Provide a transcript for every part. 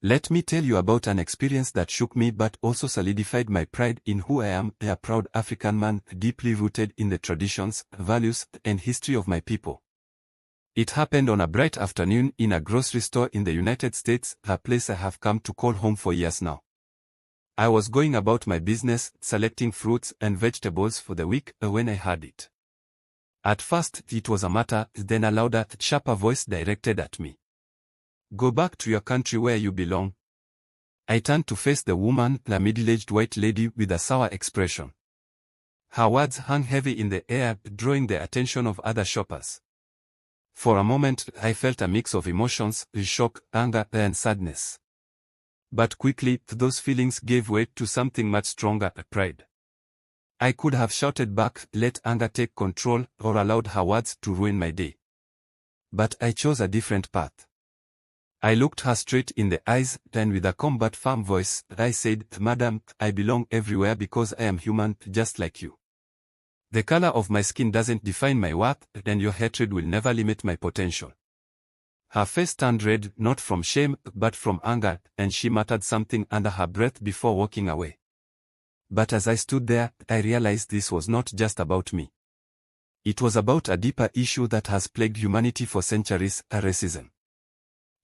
Let me tell you about an experience that shook me but also solidified my pride in who I am, a proud African man deeply rooted in the traditions, values, and history of my people. It happened on a bright afternoon in a grocery store in the United States, a place I have come to call home for years now. I was going about my business, selecting fruits and vegetables for the week, when I heard it. At first, it was a matter, then a louder, sharper voice directed at me. "Go back to your country where you belong." I turned to face the woman, a middle-aged white lady with a sour expression. Her words hung heavy in the air, drawing the attention of other shoppers. For a moment, I felt a mix of emotions, shock, anger, and sadness. But quickly, those feelings gave way to something much stronger, pride. I could have shouted back, let anger take control, or allowed her words to ruin my day. But I chose a different path. I looked her straight in the eyes, and with a calm but firm voice, I said, "Madam, I belong everywhere because I am human, just like you. The color of my skin doesn't define my worth, and your hatred will never limit my potential." Her face turned red, not from shame, but from anger, and she muttered something under her breath before walking away. But as I stood there, I realized this was not just about me. It was about a deeper issue that has plagued humanity for centuries, racism.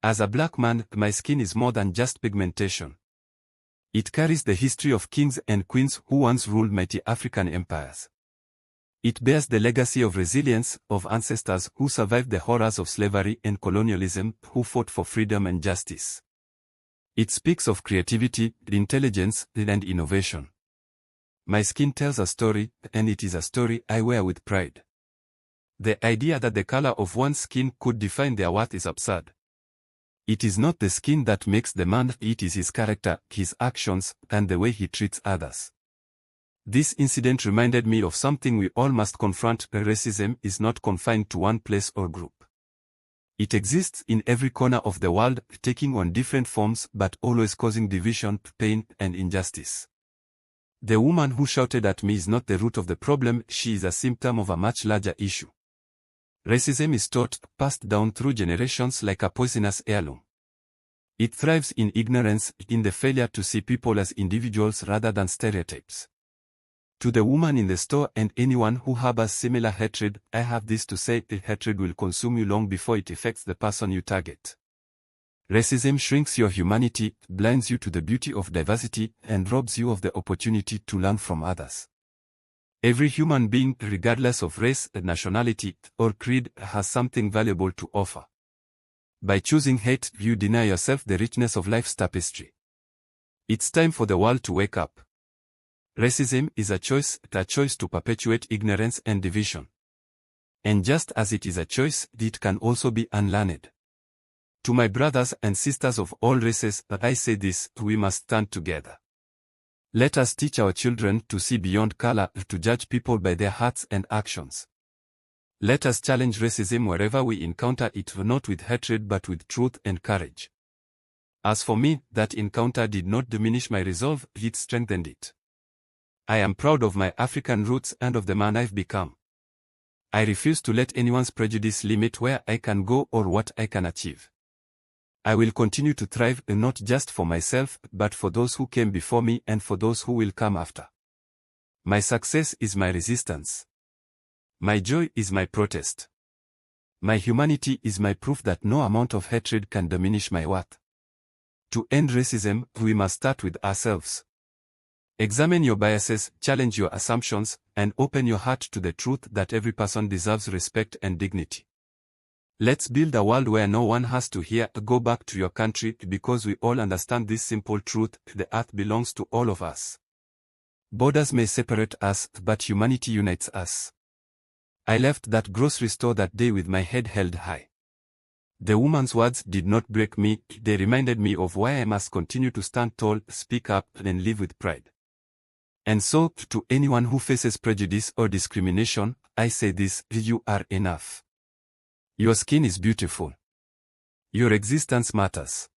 As a black man, my skin is more than just pigmentation. It carries the history of kings and queens who once ruled mighty African empires. It bears the legacy of resilience, of ancestors who survived the horrors of slavery and colonialism, who fought for freedom and justice. It speaks of creativity, intelligence, and innovation. My skin tells a story, and it is a story I wear with pride. The idea that the color of one's skin could define their worth is absurd. It is not the skin that makes the man, it is his character, his actions, and the way he treats others. This incident reminded me of something we all must confront. Racism is not confined to one place or group. It exists in every corner of the world, taking on different forms but always causing division, pain, and injustice. The woman who shouted at me is not the root of the problem, she is a symptom of a much larger issue. Racism is taught, passed down through generations like a poisonous heirloom. It thrives in ignorance, in the failure to see people as individuals rather than stereotypes. To the woman in the store and anyone who harbors similar hatred, I have this to say: the hatred will consume you long before it affects the person you target. Racism shrinks your humanity, blinds you to the beauty of diversity, and robs you of the opportunity to learn from others. Every human being, regardless of race, nationality, or creed, has something valuable to offer. By choosing hate, you deny yourself the richness of life's tapestry. It's time for the world to wake up. Racism is a choice to perpetuate ignorance and division. And just as it is a choice, it can also be unlearned. To my brothers and sisters of all races, I say this: we must stand together. Let us teach our children to see beyond color, to judge people by their hearts and actions. Let us challenge racism wherever we encounter it, not with hatred but with truth and courage. As for me, that encounter did not diminish my resolve, it strengthened it. I am proud of my African roots and of the man I've become. I refuse to let anyone's prejudice limit where I can go or what I can achieve. I will continue to thrive, not just for myself, but for those who came before me and for those who will come after. My success is my resistance. My joy is my protest. My humanity is my proof that no amount of hatred can diminish my worth. To end racism, we must start with ourselves. Examine your biases, challenge your assumptions, and open your heart to the truth that every person deserves respect and dignity. Let's build a world where no one has to hear, "Go back to your country," because we all understand this simple truth: the earth belongs to all of us. Borders may separate us, but humanity unites us. I left that grocery store that day with my head held high. The woman's words did not break me, they reminded me of why I must continue to stand tall, speak up, and live with pride. And so, to anyone who faces prejudice or discrimination, I say this: you are enough. Your skin is beautiful. Your existence matters.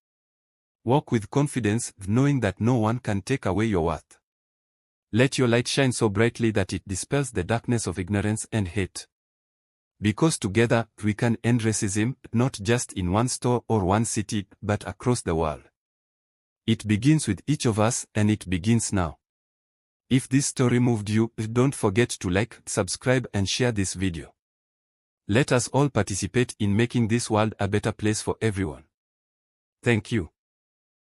Walk with confidence, knowing that no one can take away your worth. Let your light shine so brightly that it dispels the darkness of ignorance and hate. Because together, we can end racism, not just in one store or one city, but across the world. It begins with each of us, and it begins now. If this story moved you, don't forget to like, subscribe and share this video. Let us all participate in making this world a better place for everyone. Thank you.